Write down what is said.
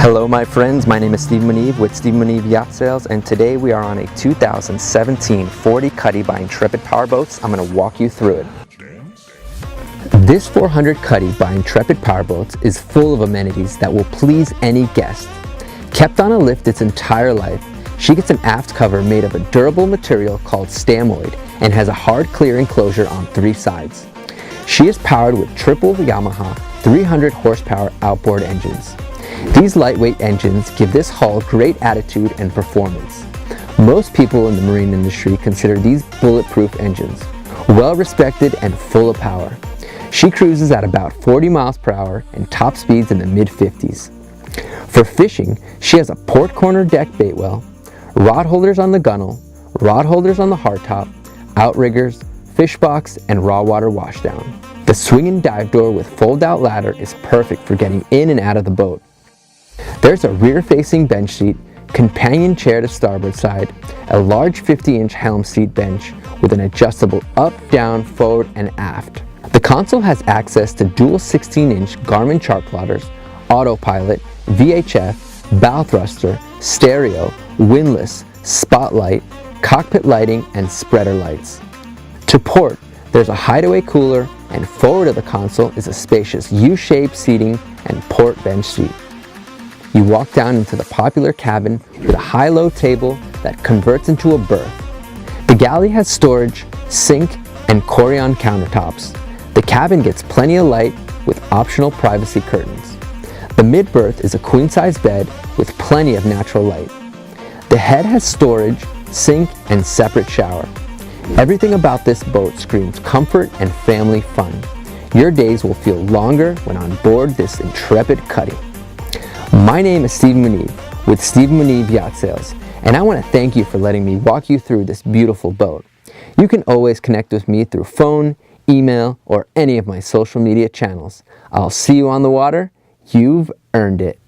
Hello my friends, my name is Steve Munive with Steve Munive Yacht Sales, and today we are on a 2017 40 Cuddy by Intrepid Powerboats. I'm going to walk you through it. This 400 Cuddy by Intrepid Powerboats is full of amenities that will please any guest. Kept on a lift its entire life, she gets an aft cover made of a durable material called stamoid and has a hard clear enclosure on 3 sides. She is powered with triple Yamaha 300 horsepower outboard engines. These lightweight engines give this hull great attitude and performance. Most people in the marine industry consider these bulletproof engines, well respected and full of power. She cruises at about 40 miles per hour and top speeds in the mid-50s. For fishing, she has a port corner deck baitwell, rod holders on the gunwale, rod holders on the hardtop, outriggers, fishbox, and raw water washdown. The swinging dive door with fold-out ladder is perfect for getting in and out of the boat. There's a rear-facing bench seat, companion chair to starboard side, a large 50-inch helm seat bench with an adjustable up, down, forward, and aft. The console has access to dual 16-inch Garmin chart plotters, autopilot, VHF, bow thruster, stereo, windlass, spotlight, cockpit lighting, and spreader lights. To port, there's a hideaway cooler, and forward of the console is a spacious U-shaped seating and port bench seat. You walk down into the popular cabin with a high-low table that converts into a berth. The galley has storage, sink, and Corian countertops. The cabin gets plenty of light with optional privacy curtains. The mid-berth is a queen-size bed with plenty of natural light. The head has storage, sink, and separate shower. Everything about this boat screams comfort and family fun. Your days will feel longer when on board this Intrepid Cuddy. My name is Steve Munive with Steve Munive Yacht Sales, and I want to thank you for letting me walk you through this beautiful boat. You can always connect with me through phone, email, or any of my social media channels. I'll see you on the water. You've earned it.